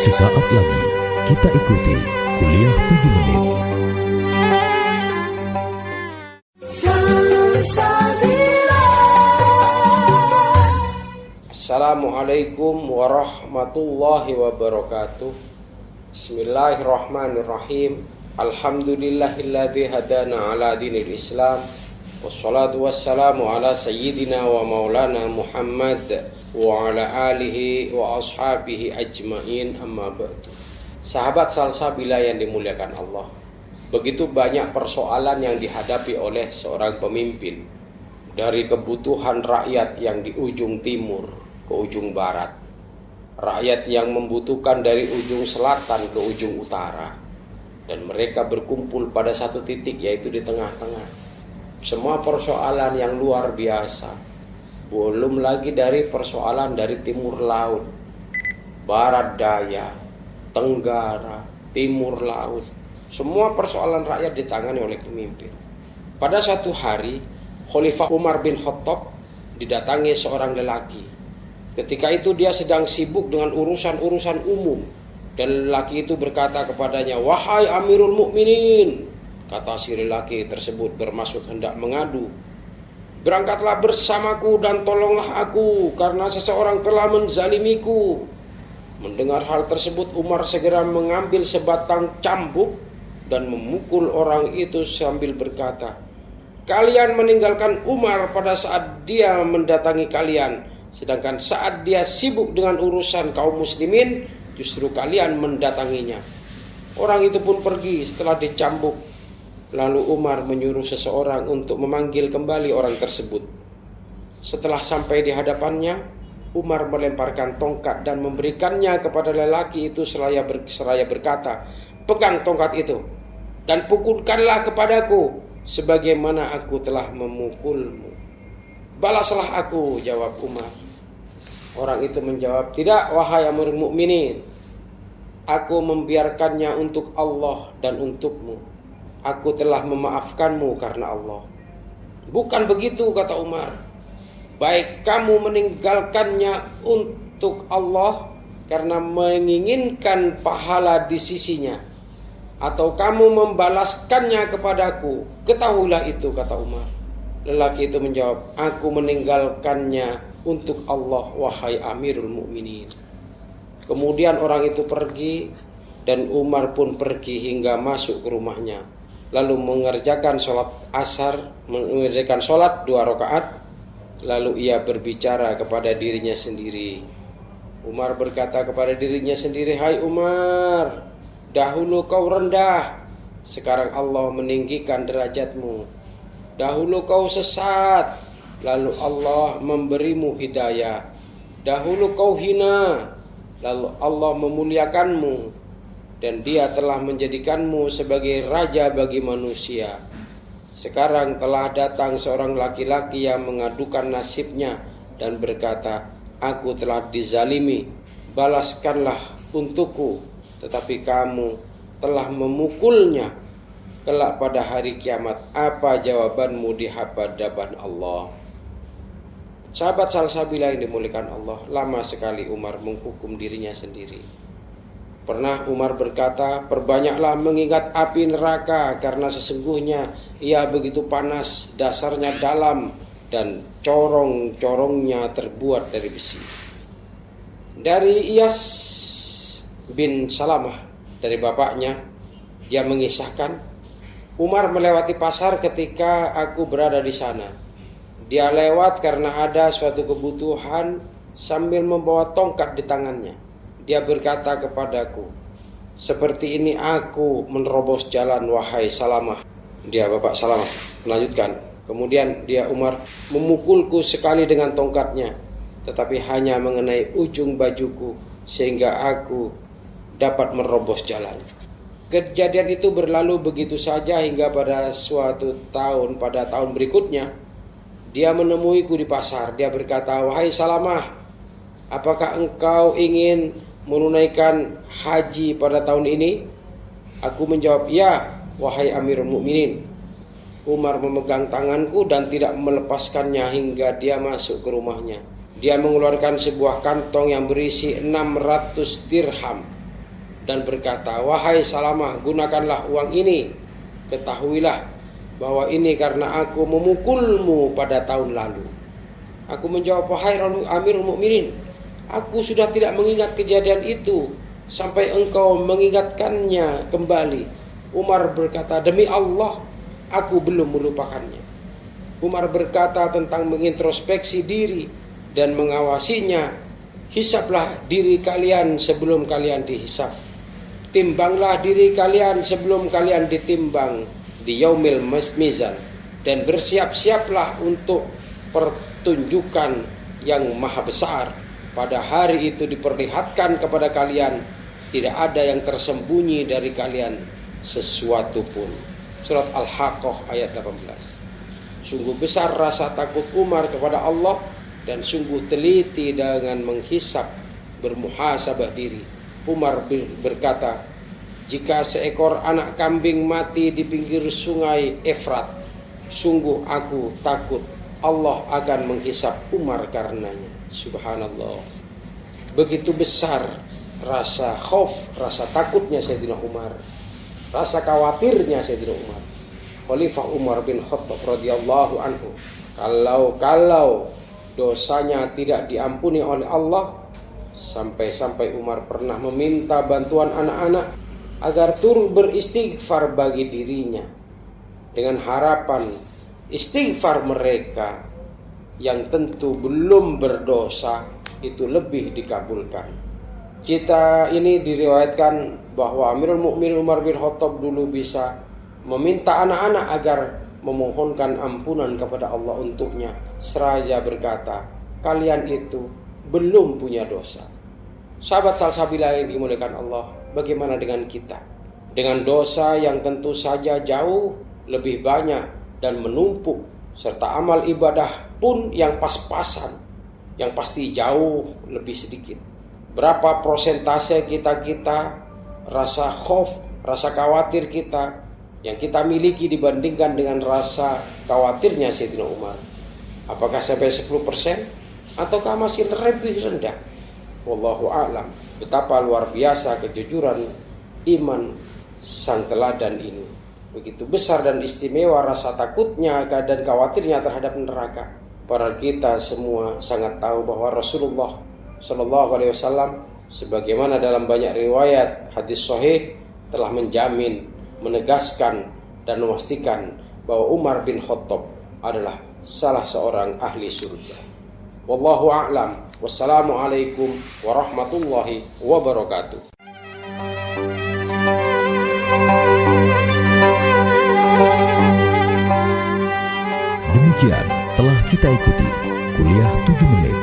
Sesaat lagi kita ikuti kuliah 7 menit. Assalamualaikum warahmatullahi wabarakatuh. Bismillahirrahmanirrahim. Alhamdulillahilladzi hadana ala dinil Islam. Wassalatu wassalamu ala sayyidina wa maulana Muhammad wa ala alihi wa ashabihi ajma'in, amma ba'du. Sahabat Salsabila yang dimuliakan Allah, begitu banyak persoalan yang dihadapi oleh seorang pemimpin, dari kebutuhan rakyat yang di ujung timur ke ujung barat, rakyat yang membutuhkan dari ujung selatan ke ujung utara, dan mereka berkumpul pada satu titik, yaitu di tengah-tengah. Semua persoalan yang luar biasa. Belum lagi dari persoalan dari timur laut, barat daya, tenggara, timur laut. Semua persoalan rakyat ditangani oleh pemimpin. Pada suatu hari, Khalifah Umar bin Khattab didatangi seorang lelaki. Ketika itu dia sedang sibuk dengan urusan-urusan umum, dan lelaki itu berkata kepadanya, "Wahai Amirul Mukminin," kata si lelaki tersebut bermaksud hendak mengadu, "berangkatlah bersamaku dan tolonglah aku karena seseorang telah menzalimiku." Mendengar hal tersebut, Umar segera mengambil sebatang cambuk dan memukul orang itu sambil berkata, "Kalian meninggalkan Umar pada saat dia mendatangi kalian, sedangkan saat dia sibuk dengan urusan kaum muslimin, justru kalian mendatanginya." Orang itu pun pergi setelah dicambuk. Lalu Umar menyuruh seseorang untuk memanggil kembali orang tersebut. Setelah sampai di hadapannya, Umar melemparkan tongkat dan memberikannya kepada lelaki itu seraya berkata, "Pegang tongkat itu dan pukulkanlah kepadaku sebagaimana aku telah memukulmu." "Balaslah aku," jawab Umar. Orang itu menjawab, "Tidak, wahai Amirul Mukminin. Aku membiarkannya untuk Allah dan untukmu. Aku telah memaafkanmu karena Allah." "Bukan begitu," kata Umar. "Baik kamu meninggalkannya untuk Allah karena menginginkan pahala di sisinya, atau kamu membalaskannya kepadaku, ketahuilah itu," kata Umar. Lelaki itu menjawab, "Aku meninggalkannya untuk Allah, wahai Amirul Mukminin." Kemudian orang itu pergi, dan Umar pun pergi hingga masuk ke rumahnya, lalu mengerjakan sholat asar, mengerjakan sholat 2 rakaat. Lalu ia berbicara kepada dirinya sendiri. Umar berkata kepada dirinya sendiri, "Hai Umar, dahulu kau rendah, sekarang Allah meninggikan derajatmu. Dahulu kau sesat, lalu Allah memberimu hidayah. Dahulu kau hina, lalu Allah memuliakanmu. Dan dia telah menjadikanmu sebagai raja bagi manusia. Sekarang telah datang seorang laki-laki yang mengadukan nasibnya dan berkata, 'Aku telah dizalimi, balaskanlah untukku.' Tetapi kamu telah memukulnya. Kelak pada hari kiamat, apa jawabanmu di hadapan Allah?" Sahabat Salsabila yang dimuliakan Allah, lama sekali Umar menghukum dirinya sendiri. Pernah Umar berkata, "Perbanyaklah mengingat api neraka, karena sesungguhnya ia begitu panas, dasarnya dalam, dan corong-corongnya terbuat dari besi." Dari Iyas bin Salamah, dari bapaknya, dia mengisahkan, "Umar melewati pasar ketika aku berada di sana. Dia lewat karena ada suatu kebutuhan sambil membawa tongkat di tangannya. Dia berkata kepadaku, 'Seperti ini aku menerobos jalan, wahai Salamah.'" Dia bapak Salamah melanjutkan, "Kemudian dia Umar memukulku sekali dengan tongkatnya, tetapi hanya mengenai ujung bajuku sehingga aku dapat menerobos jalan." Kejadian itu berlalu begitu saja hingga pada suatu tahun, pada tahun berikutnya, dia menemuiku di pasar. Dia berkata, "Wahai Salamah, apakah engkau ingin menunaikan haji pada tahun ini?" Aku menjawab, "Ya, wahai Amirul Mukminin." Umar memegang tanganku dan tidak melepaskannya hingga dia masuk ke rumahnya. Dia mengeluarkan sebuah kantong yang berisi 600 dirham dan berkata, "Wahai Salamah, gunakanlah uang ini. Ketahuilah bahwa ini karena aku memukulmu pada tahun lalu." Aku menjawab, "Wahai Amirul Mukminin, aku sudah tidak mengingat kejadian itu sampai engkau mengingatkannya kembali." Umar berkata, "Demi Allah, aku belum melupakannya." Umar berkata tentang mengintrospeksi diri dan mengawasinya, "Hisablah diri kalian sebelum kalian dihisab. Timbanglah diri kalian sebelum kalian ditimbang di yaumil mizan. Dan bersiap-siaplah untuk pertunjukan yang maha besar. Pada hari itu diperlihatkan kepada kalian, tidak ada yang tersembunyi dari kalian sesuatu pun." Surat Al-Haqqah ayat 18. Sungguh besar rasa takut Umar kepada Allah dan sungguh teliti dengan menghisap, bermuhasabah diri. Umar berkata, "Jika seekor anak kambing mati di pinggir sungai Efrat, sungguh aku takut Allah akan menghisap Umar karenanya." Subhanallah. Begitu besar rasa khauf, rasa takutnya Sayyidina Umar, rasa khawatirnya Sayyidina Umar. Khalifah Umar bin Khattab radhiyallahu anhu, kalau dosanya tidak diampuni oleh Allah, sampai-sampai Umar pernah meminta bantuan anak-anak agar turut beristighfar bagi dirinya, dengan harapan istighfar mereka yang tentu belum berdosa itu lebih dikabulkan. Kita ini diriwayatkan bahwa Amirul Mukminin Umar bin Khattab dulu bisa meminta anak-anak agar memohonkan ampunan kepada Allah untuknya, seraya berkata, "Kalian itu belum punya dosa." Sahabat salsabila yang dimuliakan Allah, bagaimana dengan kita? Dengan dosa yang tentu saja jauh lebih banyak dan menumpuk, serta amal ibadah pun yang pas-pasan, yang pasti jauh lebih sedikit. Berapa prosentase kita rasa khauf, rasa khawatir kita yang kita miliki dibandingkan dengan rasa khawatirnya Sayyidina Umar? Apakah sampai 10% ataukah masih lebih rendah? Wallahu a'lam. Betapa luar biasa kejujuran iman sang teladan ini. Begitu besar dan istimewa rasa takutnya dan khawatirnya terhadap neraka. Para kita semua sangat tahu bahwa Rasulullah Shallallahu Alaihi Wasallam, sebagaimana dalam banyak riwayat hadis sahih, telah menjamin, menegaskan dan memastikan bahwa Umar bin Khattab adalah salah seorang ahli surga. Wallahu a'lam. Wassalamualaikum warahmatullahi wabarakatuh. Demikian telah kita ikuti kuliah 7 menit